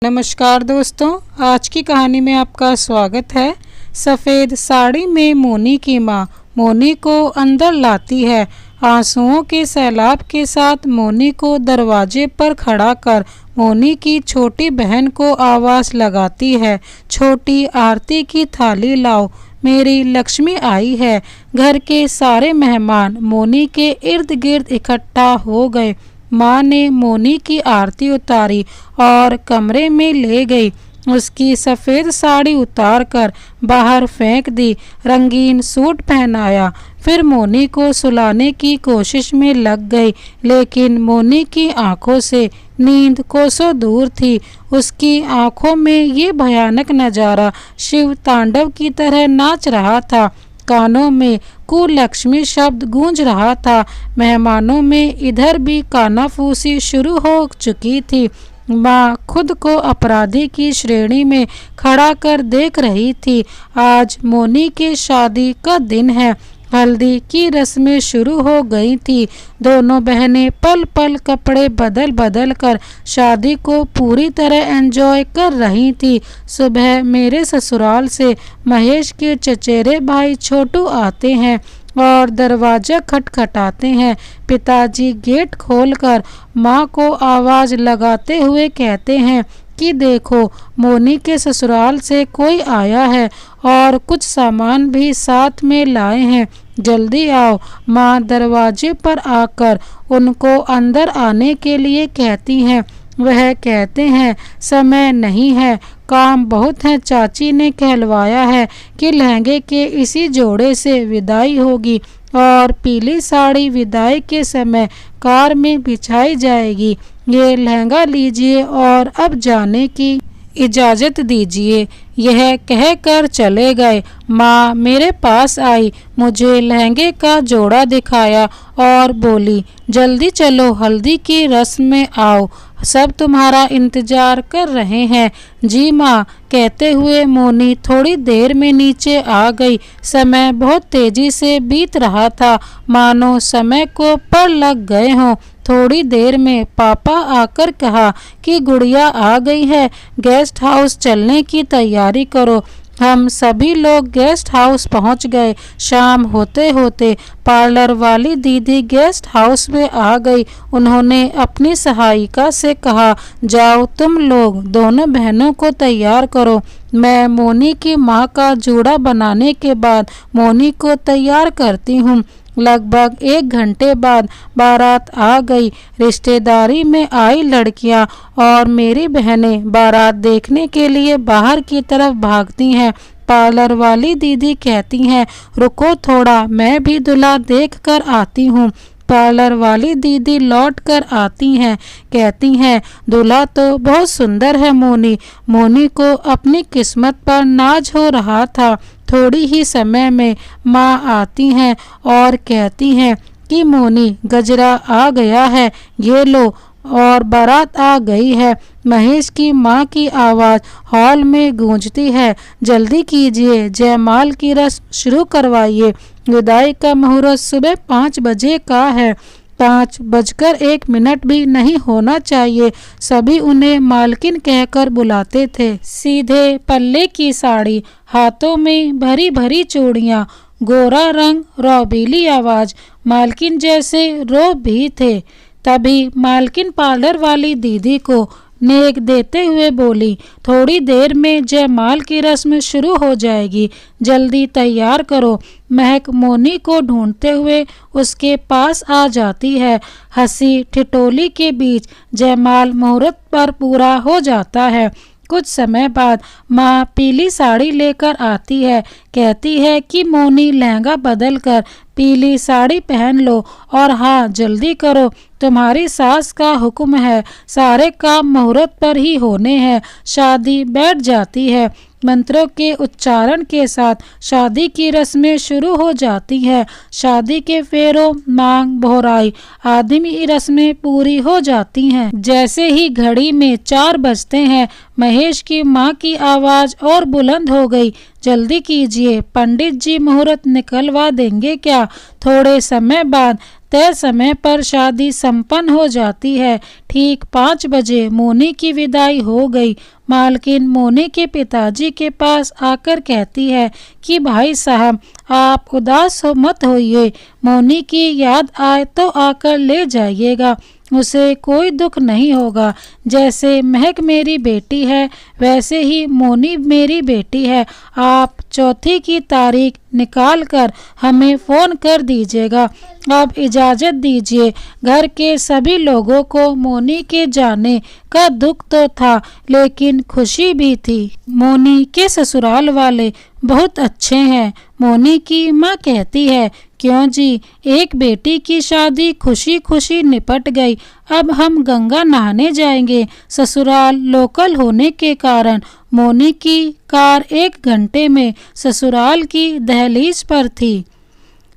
नमस्कार दोस्तों, आज की कहानी में आपका स्वागत है। सफ़ेद साड़ी में मोनी की माँ मोनी को अंदर लाती है। आंसुओं के सैलाब के साथ मोनी को दरवाजे पर खड़ा कर मोनी की छोटी बहन को आवाज़ लगाती है, छोटी आरती की थाली लाओ, मेरी लक्ष्मी आई है। घर के सारे मेहमान मोनी के इर्द गिर्द इकट्ठा हो गए। माँ ने मोनी की आरती उतारी और कमरे में ले गई। उसकी सफ़ेद साड़ी उतार कर बाहर फेंक दी, रंगीन सूट पहनाया। फिर मोनी को सुलाने की कोशिश में लग गई, लेकिन मोनी की आंखों से नींद कोसों दूर थी। उसकी आंखों में ये भयानक नज़ारा शिव तांडव की तरह नाच रहा था। कानों में कुलक्ष्मी शब्द गूंज रहा था। मेहमानों में इधर भी कानाफूसी शुरू हो चुकी थी। माँ खुद को अपराधी की श्रेणी में खड़ा कर देख रही थी। आज मोनी की शादी का दिन है। हल्दी की रस्में शुरू हो गई थी। दोनों बहनें पल पल कपड़े बदल बदल कर शादी को पूरी तरह एंजॉय कर रही थी। सुबह मेरे ससुराल से महेश के चचेरे भाई छोटू आते हैं और दरवाज़ा खटखटाते हैं। पिताजी गेट खोलकर माँ को आवाज़ लगाते हुए कहते हैं कि देखो, मोनी के ससुराल से कोई आया है और कुछ सामान भी साथ में लाए हैं, जल्दी आओ। माँ दरवाजे पर आकर उनको अंदर आने के लिए कहती हैं। वह कहते हैं समय नहीं है, काम बहुत है। चाची ने कहलवाया है कि लहंगे के इसी जोड़े से विदाई होगी और पीली साड़ी विदाई के समय कार में बिछाई जाएगी। ये लहंगा लीजिए और अब जाने की इजाज़त दीजिए। यह कहकर चले गए। माँ मेरे पास आई, मुझे लहंगे का जोड़ा दिखाया और बोली, जल्दी चलो, हल्दी की रस्म में आओ, सब तुम्हारा इंतजार कर रहे हैं। जी माँ, कहते हुए मोनी थोड़ी देर में नीचे आ गई। समय बहुत तेजी से बीत रहा था, मानो समय को पर लग गए हों। थोड़ी देर में पापा आकर कहा कि गुड़िया आ गई है, गेस्ट हाउस चलने की तैयारी करो। हम सभी लोग गेस्ट हाउस पहुंच गए। शाम होते होते पार्लर वाली दीदी गेस्ट हाउस में आ गई। उन्होंने अपनी सहायिका से कहा, जाओ तुम लोग दोनों बहनों को तैयार करो। मैं मोनी की माँ का जूड़ा बनाने के बाद मोनी को तैयार करती हूँ। लगभग 1 घंटे बाद बारात आ गई। रिश्तेदारी में आई लड़कियां और मेरी बहनें बारात देखने के लिए बाहर की तरफ भागती हैं। पार्लर वाली दीदी कहती हैं, रुको थोड़ा, मैं भी दूल्हा देख कर आती हूँ। पार्लर वाली दीदी लौट कर आती हैं, कहती हैं, दूल्हा तो बहुत सुंदर है मोनी। मोनी को अपनी किस्मत पर नाज हो रहा था। थोड़ी ही समय में माँ आती हैं और कहती हैं कि मोनी, गजरा आ गया है, ये लो, और बारात आ गई है। महेश की माँ की आवाज़ हॉल में गूंजती है, जल्दी कीजिए, जयमाल की रस्म शुरू करवाइए। विदाई का मुहूर्त सुबह 5 बजे का है। 5:01 भी नहीं होना चाहिए। सभी उन्हें मालकिन कहकर बुलाते थे। सीधे पल्ले की साड़ी, हाथों में भरी भरी चूड़ियाँ, गोरा रंग, रौबीली आवाज़, मालकिन जैसे रोब भी थे। तभी मालकिन पार्लर वाली दीदी को नेक देते हुए बोली, थोड़ी देर में जयमाल की रस्म शुरू हो जाएगी, जल्दी तैयार करो। महक मोनी को ढूंढते हुए उसके पास आ जाती है। हंसी ठिठोली के बीच जयमाल मुहूर्त पर पूरा हो जाता है। कुछ समय बाद माँ पीली साड़ी लेकर आती है, कहती है कि मोनी, लहंगा बदल कर पीली साड़ी पहन लो और हाँ, जल्दी करो, तुम्हारी सास का हुक्म है, सारे काम मुहूर्त पर ही होने हैं। शादी बैठ जाती है। मंत्रों के उच्चारण के साथ शादी की रस्में शुरू हो जाती हैं। शादी के फेरों, मांग, बोहराई आदि की रस्में पूरी हो जाती हैं। जैसे ही घड़ी में 4 बजते हैं, महेश की माँ की आवाज़ और बुलंद हो गई, जल्दी कीजिए, पंडित जी मुहूर्त निकलवा देंगे क्या। थोड़े समय बाद तय समय पर शादी संपन्न हो जाती है। ठीक 5 बजे मोनी की विदाई हो गई। मालकिन मोनी के पिताजी के पास आकर कहती है कि भाई साहब, आप उदास हो मत होइए, मोनी की याद आए तो आकर ले जाइएगा, उसे कोई दुख नहीं होगा। जैसे महक मेरी बेटी है वैसे ही मोनी मेरी बेटी है। आप 4 की तारीख निकाल कर हमें फ़ोन कर दीजिएगा। अब इजाज़त दीजिए। घर के सभी लोगों को मोनी के जाने का दुख तो था, लेकिन खुशी भी थी। मोनी के ससुराल वाले बहुत अच्छे हैं। मोनी की माँ कहती है, क्यों जी, एक बेटी की शादी खुशी खुशी निपट गई। अब हम गंगा नहाने जाएंगे। ससुराल लोकल होने के कारण मोनी की कार 1 घंटे में ससुराल की दहलीज पर थी।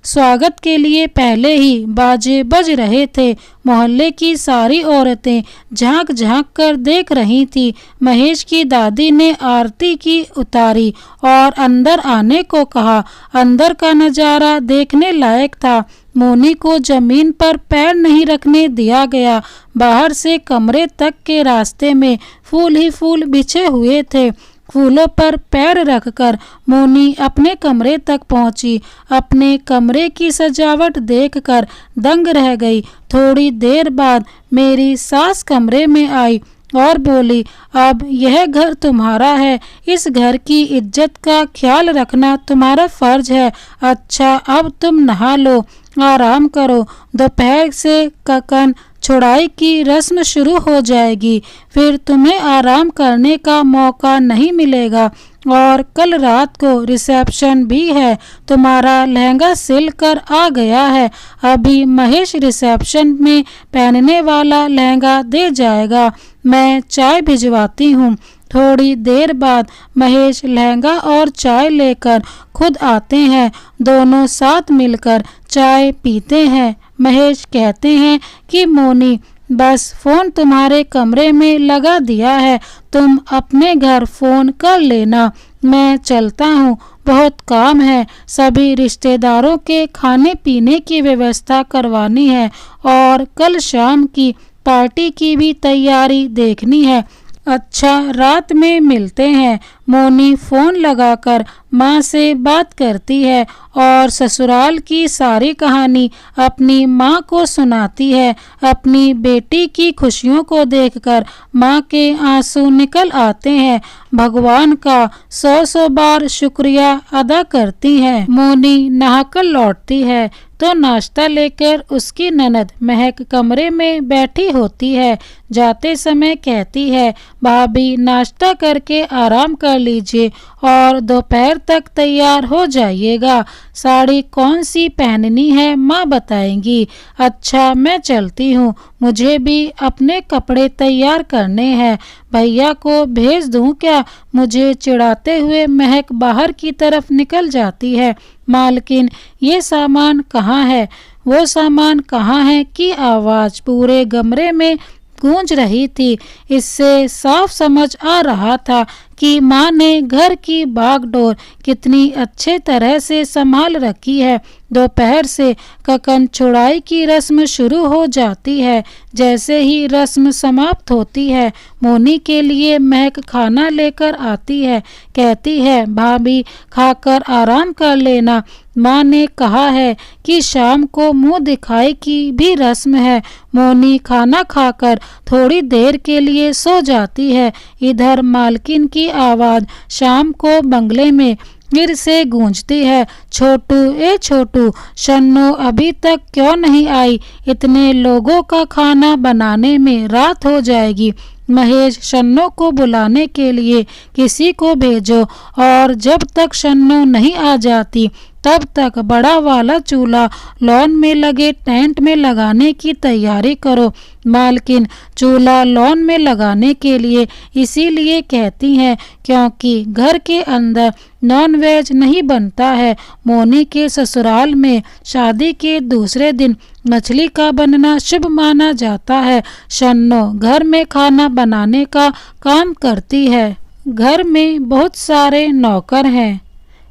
स्वागत के लिए पहले ही बाजे बज रहे थे। मोहल्ले की सारी औरतें झांक झांक कर देख रही थी। महेश की दादी ने आरती की उतारी और अंदर आने को कहा। अंदर का नज़ारा देखने लायक था। मोनी को जमीन पर पैर नहीं रखने दिया गया। बाहर से कमरे तक के रास्ते में फूल ही फूल बिछे हुए थे। फूलों पर पैर रखकर मोनी अपने कमरे तक पहुंची। अपने कमरे की सजावट देखकर दंग रह गई। थोड़ी देर बाद मेरी सास कमरे में आई और बोली, अब यह घर तुम्हारा है, इस घर की इज्जत का ख्याल रखना तुम्हारा फर्ज है। अच्छा, अब तुम नहा लो, आराम करो। दोपहर से ककन छुड़ाई की रस्म शुरू हो जाएगी, फिर तुम्हें आराम करने का मौका नहीं मिलेगा। और कल रात को रिसेप्शन भी है। तुम्हारा लहंगा सिल कर आ गया है। अभी महेश रिसेप्शन में पहनने वाला लहंगा दे जाएगा। मैं चाय भिजवाती हूँ। थोड़ी देर बाद महेश लहंगा और चाय लेकर खुद आते हैं। दोनों साथ मिलकर चाय पीते हैं। महेश कहते हैं कि मोनी, बस फ़ोन तुम्हारे कमरे में लगा दिया है, तुम अपने घर फ़ोन कर लेना। मैं चलता हूँ, बहुत काम है। सभी रिश्तेदारों के खाने पीने की व्यवस्था करवानी है और कल शाम की पार्टी की भी तैयारी देखनी है। अच्छा, रात में मिलते हैं। मोनी फ़ोन लगाकर माँ से बात करती है और ससुराल की सारी कहानी अपनी माँ को सुनाती है। अपनी बेटी की खुशियों को देखकर माँ के आंसू निकल आते हैं। भगवान का 100 बार शुक्रिया अदा करती है। मोनी नहाकर लौटती है तो नाश्ता लेकर उसकी ननद महक कमरे में बैठी होती है। जाते समय कहती है, भाभी नाश्ता करके आराम कर लीजिए और दोपहर तक तैयार हो जाइएगा। साड़ी कौन सी पहननी है माँ बताएंगी। अच्छा, मैं चलती हूँ, मुझे भी अपने कपड़े तैयार करने हैं। भैया को भेज दूँ क्या? मुझे चिढ़ाते हुए महक बाहर की तरफ निकल जाती है। मालकिन, ये सामान कहाँ है? वो सामान कहाँ है की आवाज़ पूरे कमरे में गूंज रही थी। इससे साफ समझ आ रहा था कि माँ ने घर की बागडोर कितनी अच्छे तरह से संभाल रखी है। दोपहर से ककन छुड़ाई की रस्म शुरू हो जाती है। जैसे ही रस्म समाप्त होती है, मोनी के लिए महक खाना लेकर आती है। कहती है, भाभी खाकर आराम कर लेना। माँ ने कहा है कि शाम को मुंह दिखाई की भी रस्म है। मोनी खाना खाकर थोड़ी देर के लिए सो जाती है। इधर मालकिन की आवाज़ शाम को बंगले में फिर से गूंजती है, छोटू, ए छोटू, शन्नो अभी तक क्यों नहीं आई? इतने लोगों का खाना बनाने में रात हो जाएगी। महेश, शन्नो को बुलाने के लिए किसी को भेजो और जब तक शन्नो नहीं आ जाती तब तक बड़ा वाला चूल्हा लॉन में लगे टेंट में लगाने की तैयारी करो। मालकिन, चूल्हा लॉन में लगाने के लिए इसीलिए कहती हैं क्योंकि घर के अंदर नॉनवेज नहीं बनता है। मोनी के ससुराल में शादी के दूसरे दिन मछली का बनना शुभ माना जाता है। शन्नो घर में खाना बनाने का काम करती है। घर में बहुत सारे नौकर हैं।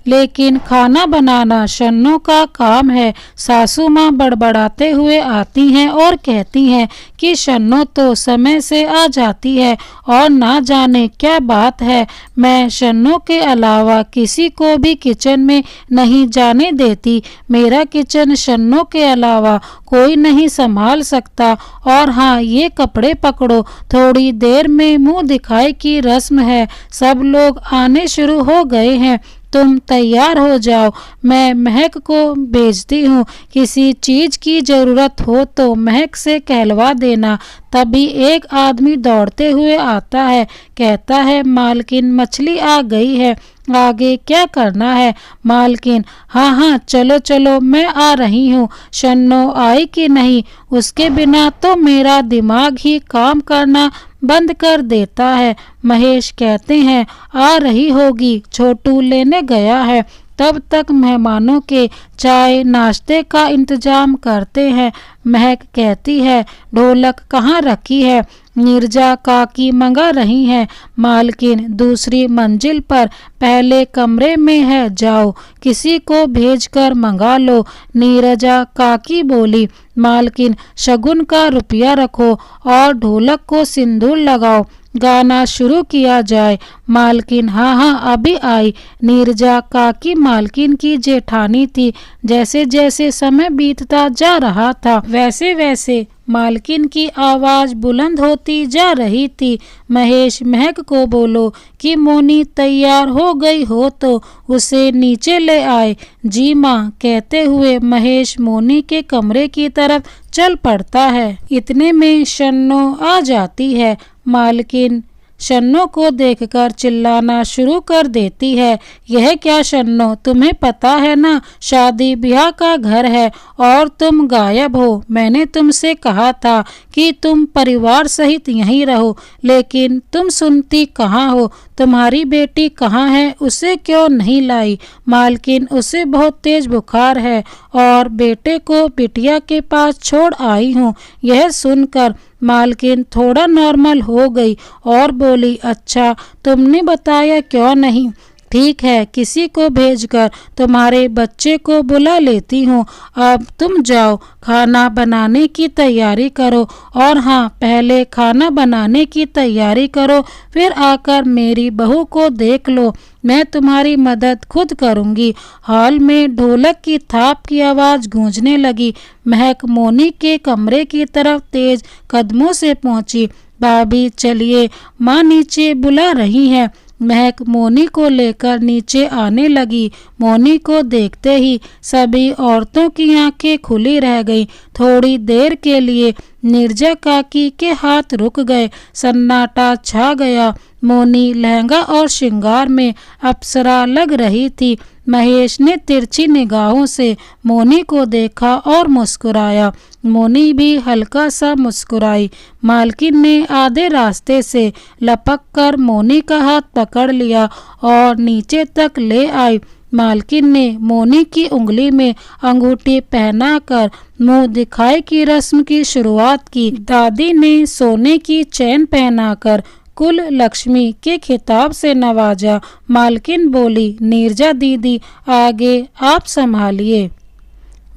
लेकिन खाना बनाना शन्नो का काम है। सासू माँ बड़बड़ाते हुए आती हैं और कहती हैं कि शन्नो तो समय से आ जाती है और ना जाने क्या बात है, मैं शन्नो के अलावा किसी को भी किचन में नहीं जाने देती। मेरा किचन शन्नो के अलावा कोई नहीं संभाल सकता। और हाँ, ये कपड़े पकड़ो, थोड़ी देर में मुंह दिखाई की रस्म है। सब लोग आने शुरू हो गए हैं, तुम तैयार हो जाओ, मैं महक को भेजती हूँ। किसी चीज की जरूरत हो तो महक से कहलवा देना। तभी एक आदमी दौड़ते हुए आता है, कहता है मालकिन मछली आ गई है, आगे क्या करना है? मालकिन हाँ हाँ चलो चलो मैं आ रही हूँ। शन्नो आई कि नहीं, उसके बिना तो मेरा दिमाग ही काम करना बंद कर देता है। महेश कहते हैं आ रही होगी, छोटू लेने गया है। तब तक मेहमानों के चाय नाश्ते का इंतजाम करते हैं। महक कहती है ढोलक कहाँ रखी है? नीरजा काकी मंगा रही हैं। मालकिन दूसरी मंजिल पर पहले कमरे में है, जाओ किसी को भेजकर मंगा लो। नीरजा काकी बोली। मालकिन शगुन का रुपया रखो और ढोलक को सिंदूर लगाओ, गाना शुरू किया जाए। मालकिन हाँ हाँ अभी आई। नीरजा काकी मालकिन की जेठानी थी। जैसे जैसे समय बीतता जा रहा था वैसे वैसे मालकिन की आवाज बुलंद होती जा रही थी। महेश महक को बोलो कि मोनी तैयार हो गई हो तो उसे नीचे ले आए। जी माँ कहते हुए महेश मोनी के कमरे की तरफ चल पड़ता है। इतने में शन्नो आ जाती है। मालकिन शन्नो को देखकर चिल्लाना शुरू कर देती है, यह क्या शन्नो, तुम्हें पता है ना शादी ब्याह का घर है और तुम गायब हो। मैंने तुमसे कहा था कि तुम परिवार सहित यहीं रहो, लेकिन तुम सुनती कहाँ हो? तुम्हारी बेटी कहाँ है, उसे क्यों नहीं लाई? मालकिन उसे बहुत तेज बुखार है और बेटे को बिटिया के पास छोड़ आई हूँ। यह सुनकर मालकिन थोड़ा नॉर्मल हो गई और बोली अच्छा तुमने बताया क्यों नहीं? ठीक है, किसी को भेजकर तुम्हारे बच्चे को बुला लेती हूँ। अब तुम जाओ खाना बनाने की तैयारी करो। और हाँ, पहले खाना बनाने की तैयारी करो, फिर आकर मेरी बहू को देख लो। मैं तुम्हारी मदद खुद करूँगी। हॉल में ढोलक की थाप की आवाज़ गूंजने लगी। महक मोनी के कमरे की तरफ तेज कदमों से पहुँची। भाभी चलिए, माँ नीचे बुला रही हैं। महक मोनी को लेकर नीचे आने लगी। मोनी को देखते ही सभी औरतों की आंखें खुली रह गईं। थोड़ी देर के लिए नीरजा काकी के हाथ रुक गए, सन्नाटा छा गया। मोनी लहंगा और श्रृंगार में अप्सरा लग रही थी। महेश ने तिरछी निगाहों से मोनी को देखा और मुस्कुराया। मोनी भी हल्का सा मुस्कुराई। मालकिन ने आधे रास्ते से लपक कर मोनी का हाथ पकड़ लिया और नीचे तक ले आई। मालकिन ने मोनी की उंगली में अंगूठी पहनाकर मुंह दिखाई की रस्म की शुरुआत की। दादी ने सोने की चैन पहनाकर कुल लक्ष्मी के खिताब से नवाजा। मालकिन बोली नीरजा दीदी आगे आप संभालिए,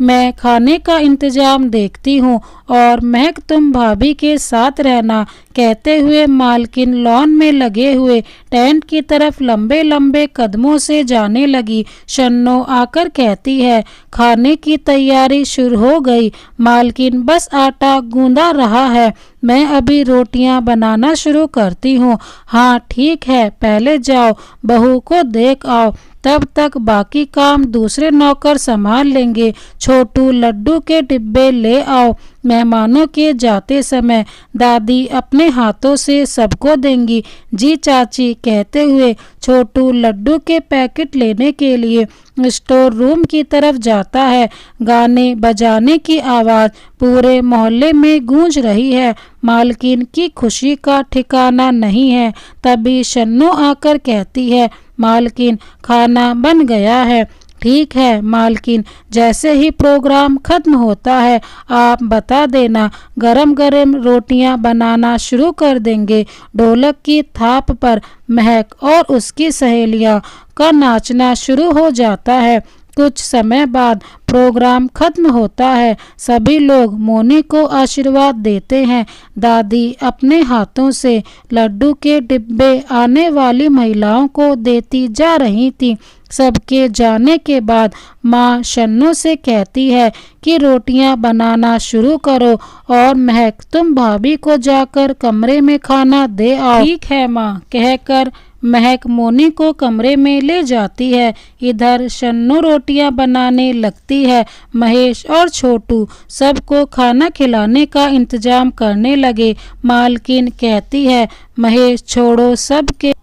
मैं खाने का इंतजाम देखती हूँ और महक तुम भाभी के साथ रहना। कहते हुए मालकिन लॉन में लगे हुए टेंट की तरफ लंबे लंबे कदमों से जाने लगी। शन्नो आकर कहती है खाने की तैयारी शुरू हो गई। मालकिन बस आटा गूंदा रहा है, मैं अभी रोटियां बनाना शुरू करती हूँ। हाँ ठीक है, पहले जाओ बहू को देख आओ, तब तक बाकी काम दूसरे नौकर संभाल लेंगे। छोटू लड्डू के डिब्बे ले आओ, मेहमानों के जाते समय दादी अपने हाथों से सबको देंगी। जी चाची कहते हुए छोटू लड्डू के पैकेट लेने के लिए स्टोर रूम की तरफ जाता है। गाने बजाने की आवाज़ पूरे मोहल्ले में गूंज रही है। मालकिन की खुशी का ठिकाना नहीं है। तभी शन्नो आकर कहती है मालकिन खाना बन गया है। ठीक है मालकिन, जैसे ही प्रोग्राम खत्म होता है आप बता देना, गरम गरम रोटियां बनाना शुरू कर देंगे। ढोलक की थाप पर महक और उसकी सहेलियां का नाचना शुरू हो जाता है। कुछ समय बाद प्रोग्राम खत्म होता है। सभी लोग मोनी को आशीर्वाद देते हैं। दादी अपने हाथों से लड्डू के डिब्बे आने वाली महिलाओं को देती जा रही थी। सबके जाने के बाद माँ शन्नू से कहती है कि रोटियां बनाना शुरू करो और महक तुम भाभी को जाकर कमरे में खाना दे आओ। ठीक है माँ कहकर महक मोनी को कमरे में ले जाती है। इधर शन्नू रोटियां बनाने लगती है। महेश और छोटू सबको खाना खिलाने का इंतजाम करने लगे। मालकिन कहती है, महेश छोड़ो, सबके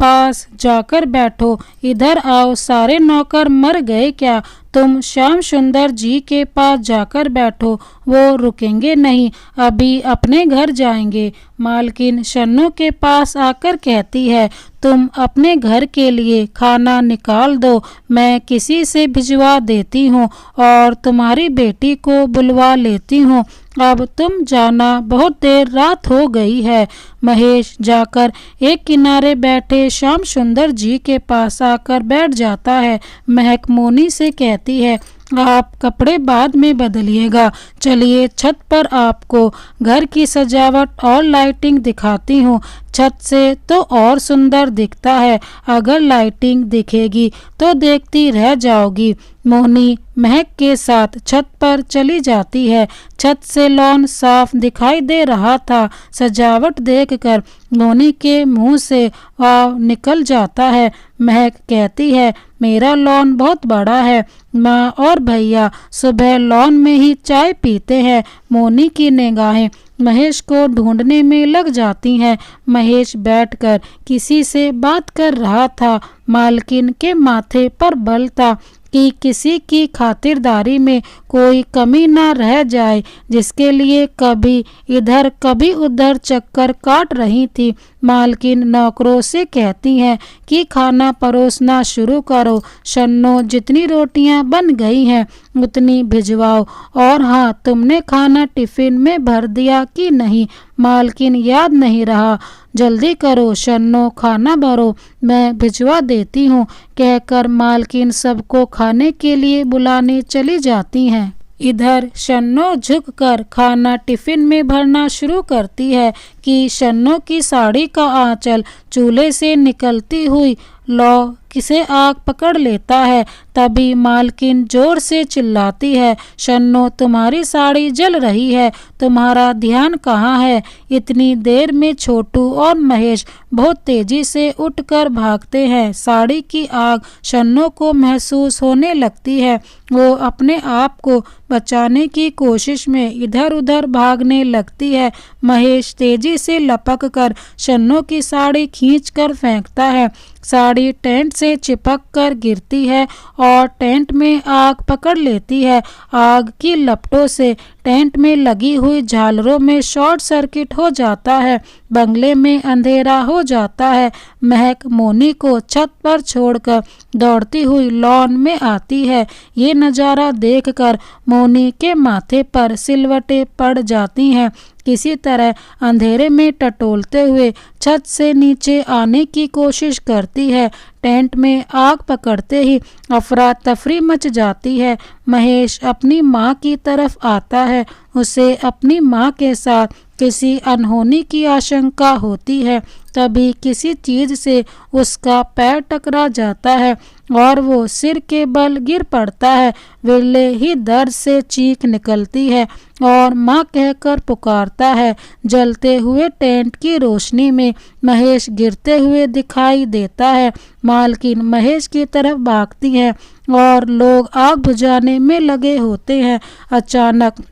पास जाकर बैठो। इधर आओ, सारे नौकर मर गए क्या? तुम श्याम सुंदर जी के पास जाकर बैठो, वो रुकेंगे नहीं, अभी अपने घर जाएंगे। मालकिन शन्नू के पास आकर कहती है, तुम अपने घर के लिए खाना निकाल दो, मैं किसी से भिजवा देती हूँ और तुम्हारी बेटी को बुलवा लेती हूँ। अब तुम जाना, बहुत देर रात हो गई है। महेश जाकर एक किनारे बैठे श्याम सुंदर जी के पास आकर बैठ जाता है। महक मोनी से कहती है, आप कपड़े बाद में बदलिएगा, चलिए छत पर आपको घर की सजावट और लाइटिंग दिखाती हूँ। छत से तो और सुंदर दिखता है, अगर लाइटिंग दिखेगी तो देखती रह जाओगी। मोनी महक के साथ छत पर चली जाती है। छत से लॉन साफ दिखाई दे रहा था। सजावट देखकर मोनी के मुंह से वाव निकल जाता है। महक कहती है, मेरा लॉन बहुत बड़ा है। माँ और भैया सुबह लॉन में ही चाय पीते हैं। मोनी की निगाहें महेश को ढूंढने में लग जाती हैं। महेश बैठकर किसी से बात कर रहा था। मालकिन के माथे पर बल था कि किसी की खातिरदारी में कोई कमी ना रह जाए, जिसके लिए कभी इधर कभी उधर चक्कर काट रही थी। मालकिन नौकरों से कहती हैं कि खाना परोसना शुरू करो। शन्नो, जितनी रोटियां बन गई हैं उतनी भिजवाओ। और हाँ, तुमने खाना टिफिन में भर दिया कि नहीं? मालकिन, याद नहीं रहा। जल्दी करो शन्नो, खाना भरो, मैं भिजवा देती हूँ कहकर मालकिन सबको खाने के लिए बुलाने चली जाती हैं। इधर शन्नो झुककर खाना टिफिन में भरना शुरू करती है कि शन्नो की साड़ी का आंचल चूल्हे से निकलती हुई लौ किसे आग पकड़ लेता है। तभी मालकिन जोर से चिल्लाती है, शन्नो, तुम्हारी साड़ी जल रही है, तुम्हारा ध्यान कहाँ है? इतनी देर में छोटू और महेश बहुत तेजी से उठकर भागते हैं। साड़ी की आग शन्नो को महसूस होने लगती है। वो अपने आप को बचाने की कोशिश में इधर उधर भागने लगती है। महेश तेजी से लपक कर शन्नो की साड़ी खींचकर फेंकता है। साड़ी टेंट से चिपक कर गिरती है और टेंट में आग पकड़ लेती है। आग की लपटों से टेंट में लगी हुई झालरों में शॉर्ट सर्किट हो जाता है। बंगले में अंधेरा हो जाता है। महक मोनी को छत पर छोड़कर दौड़ती हुई लॉन में आती है। ये नज़ारा देखकर मोनी के माथे पर सिलवटें पड़ जाती हैं। किसी तरह अंधेरे में टटोलते हुए छत से नीचे आने की कोशिश करती है। टेंट में आग पकड़ते ही अफरा तफरी मच जाती है। महेश अपनी माँ की तरफ आता है। उसे अपनी माँ के साथ किसी अनहोनी की आशंका होती है। तभी किसी चीज से उसका पैर टकरा जाता है और वो सिर के बल गिर पड़ता है। विरले ही दर्द से चीख निकलती है और माँ कहकर पुकारता है। जलते हुए टेंट की रोशनी में महेश गिरते हुए दिखाई देता है। मालकिन महेश की तरफ भागती है और लोग आग बुझाने में लगे होते हैं। अचानक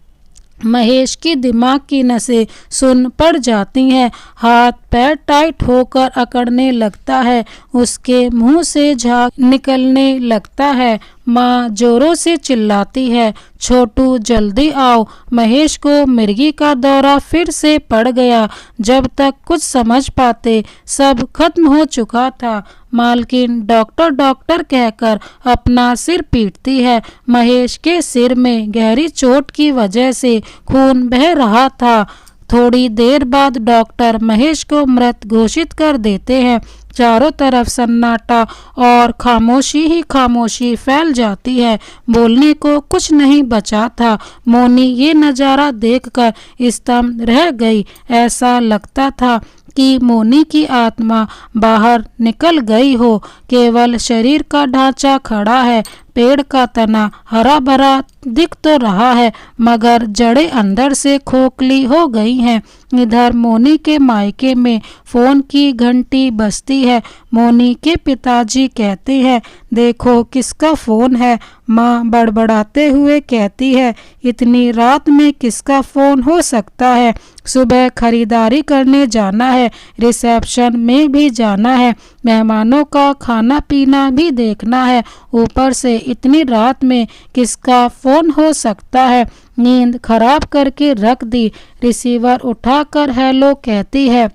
महेश की दिमाग की नसें सुन्न पड़ जाती हैं। हाथ पैर टाइट होकर अकड़ने लगता है, उसके मुंह से झाग निकलने लगता है। माँ जोरों से चिल्लाती है, छोटू जल्दी आओ। महेश को मिर्गी का दौरा फिर से पड़ गया। जब तक कुछ समझ पाते सब खत्म हो चुका था। मालकिन डॉक्टर डॉक्टर कहकर अपना सिर पीटती है। महेश के सिर में गहरी चोट की वजह से खून बह रहा था। थोड़ी देर बाद डॉक्टर महेश को मृत घोषित कर देते हैं। चारों तरफ सन्नाटा और खामोशी ही खामोशी फैल जाती है। बोलने को कुछ नहीं बचा था। मोनी ये नज़ारा देखकर स्तब्ध रह गई। ऐसा लगता था कि मोनी की आत्मा बाहर निकल गई हो। केवल शरीर का ढांचा खड़ा है। पेड़ का तना हरा भरा दिख तो रहा है, मगर जड़ें अंदर से खोखली हो गई हैं। इधर मोनी के मायके में फोन की घंटी बजती है। मोनी के पिताजी कहते हैं, देखो किसका फोन है। माँ बड़बड़ाते हुए कहती है, इतनी रात में किसका फोन हो सकता है। सुबह खरीदारी करने जाना है, रिसेप्शन में भी जाना है, मेहमानों का खाना पीना भी देखना है। ऊपर से इतनी रात में किसका फोन हो सकता है। नींद खराब करके रख दी। रिसीवर उठाकर हेलो कहती है।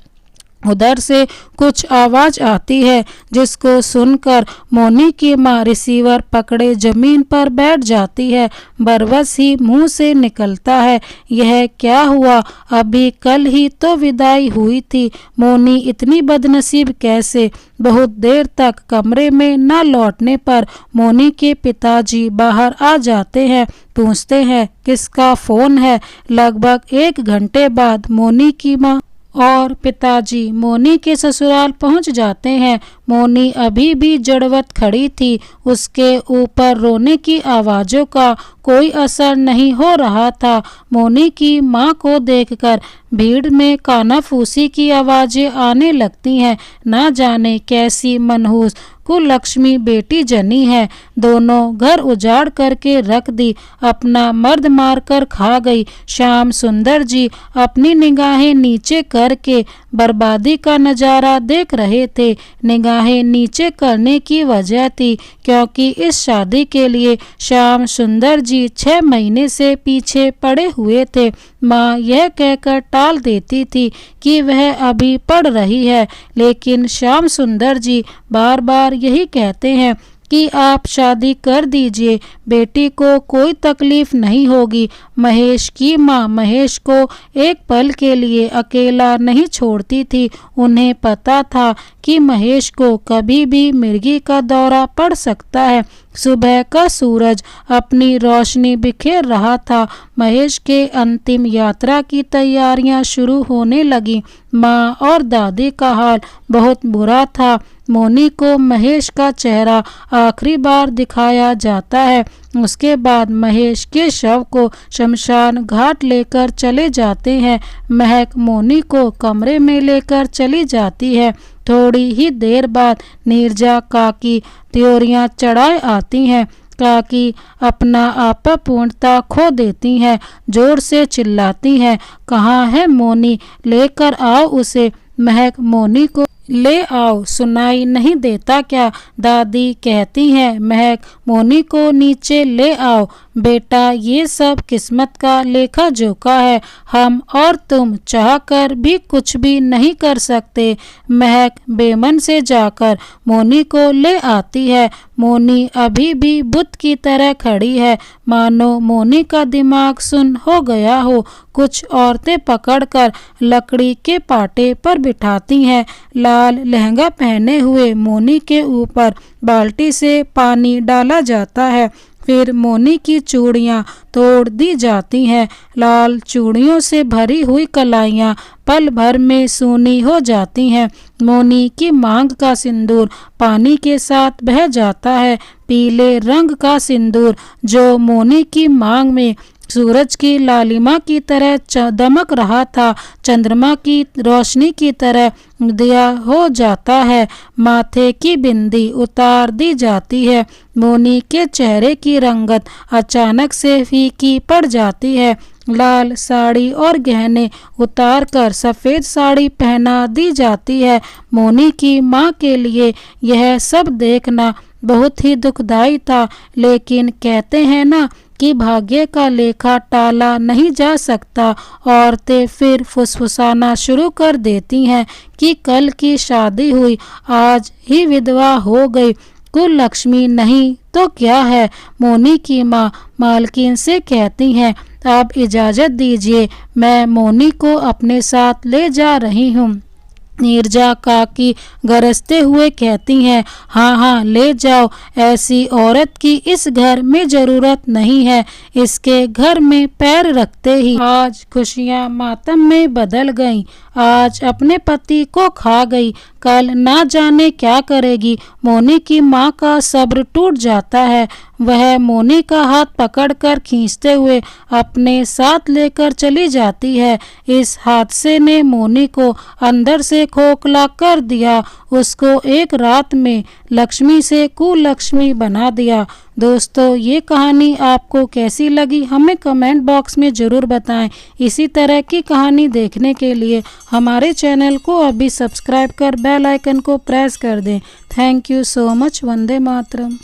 उधर से कुछ आवाज आती है, जिसको सुनकर मोनी की माँ रिसीवर पकड़े जमीन पर बैठ जाती है। बरबस ही मुंह से निकलता है, यह क्या हुआ? अभी कल ही तो विदाई हुई थी। मोनी इतनी बदनसीब कैसे? बहुत देर तक कमरे में न लौटने पर मोनी के पिताजी बाहर आ जाते हैं। पूछते हैं, किसका फोन है? लगभग 1 घंटे बाद मोनी की माँ और पिताजी मोनी के ससुराल पहुंच जाते हैं। मोनी अभी भी जड़वत खड़ी थी। उसके ऊपर रोने की आवाज़ों का कोई असर नहीं हो रहा था। मोनी की माँ को देखकर भीड़ में कानाफूसी की आवाज़ें आने लगती हैं। ना जाने कैसी मनहूस कुलक्ष्मी बेटी जनी है। दोनों घर उजाड़ करके रख दी, अपना मर्द मार कर खा गई। श्याम सुंदर जी अपनी निगाहें नीचे करके बर्बादी का नज़ारा देख रहे थे। निगाहें नीचे करने की वजह थी क्योंकि इस शादी के लिए श्याम सुंदर जी 6 महीने से पीछे पड़े हुए थे। माँ यह कहकर टाल देती थी कि वह अभी पढ़ रही है, लेकिन श्याम सुंदर जी बार बार यही कहते हैं कि आप शादी कर दीजिए, बेटी को कोई तकलीफ नहीं होगी। महेश की माँ महेश को एक पल के लिए अकेला नहीं छोड़ती थी। उन्हें पता था कि महेश को कभी भी मिर्गी का दौरा पड़ सकता है। सुबह का सूरज अपनी रोशनी बिखेर रहा था। महेश के अंतिम यात्रा की तैयारियां शुरू होने लगी। माँ और दादी का हाल बहुत बुरा था। मोनी को महेश का चेहरा आखिरी बार दिखाया जाता है। उसके बाद महेश के शव को शमशान घाट लेकर चले जाते हैं। महक मोनी को कमरे में लेकर चली जाती है। थोड़ी ही देर बाद नीरजा काकी त्योरियां चढ़ाए आती हैं। काकी अपना आपा पूर्णता खो देती हैं, जोर से चिल्लाती हैं, कहाँ है मोनी? लेकर आओ उसे। महक मोनी को ले आओ, सुनाई नहीं देता क्या? दादी कहती हैं, महक मोनी को नीचे ले आओ। बेटा ये सब किस्मत का लेखा जोखा है, हम और तुम चाहकर भी कुछ भी नहीं कर सकते। महक बेमन से जाकर मोनी को ले आती है। मोनी अभी भी बुत की तरह खड़ी है, मानो मोनी का दिमाग सुन्न हो गया हो। कुछ औरतें पकड़कर लकड़ी के पाटे पर बिठाती हैं। लाल लहंगा पहने हुए मोनी के ऊपर बाल्टी से पानी डाला जाता है। फिर मोनी की चूड़ियाँ तोड़ दी जाती हैं। लाल चूड़ियों से भरी हुई कलाइयाँ पल भर में सूनी हो जाती हैं। मोनी की मांग का सिंदूर पानी के साथ बह जाता है। पीले रंग का सिंदूर जो मोनी की मांग में सूरज की लालिमा की तरह दमक रहा था, चंद्रमा की रोशनी की तरह दिया हो जाता है। माथे की बिंदी उतार दी जाती है। मोनी के चेहरे की रंगत अचानक से फीकी पड़ जाती है। लाल साड़ी और गहने उतारकर सफ़ेद साड़ी पहना दी जाती है। मोनी की माँ के लिए यह सब देखना बहुत ही दुखदाई था, लेकिन कहते हैं ना कि भाग्य का लेखा टाला नहीं जा सकता। औरतें फिर फुसफुसाना शुरू कर देती हैं कि कल की शादी हुई, आज ही विधवा हो गई, कुल लक्ष्मी नहीं तो क्या है। मोनी की माँ मालकिन से कहती हैं, आप इजाज़त दीजिए, मैं मोनी को अपने साथ ले जा रही हूँ। नीरजा काकी गरजते हुए कहती हैं, हाँ हाँ ले जाओ, ऐसी औरत की इस घर में ज़रूरत नहीं है। इसके घर में पैर रखते ही आज खुशियाँ मातम में बदल गईं। आज अपने पति को खा गई, कल ना जाने क्या करेगी। मोनी की माँ का सब्र टूट जाता है। वह मोनी का हाथ पकड़कर खींचते हुए अपने साथ लेकर चली जाती है। इस हादसे ने मोनी को अंदर से खोखला कर दिया, उसको एक रात में लक्ष्मी से कुलक्ष्मी बना दिया। दोस्तों, ये कहानी आपको कैसी लगी हमें कमेंट बॉक्स में ज़रूर बताएं। इसी तरह की कहानी देखने के लिए हमारे चैनल को अभी सब्सक्राइब कर बेल आइकन को प्रेस कर दें। Thank you so much. Vande Mataram.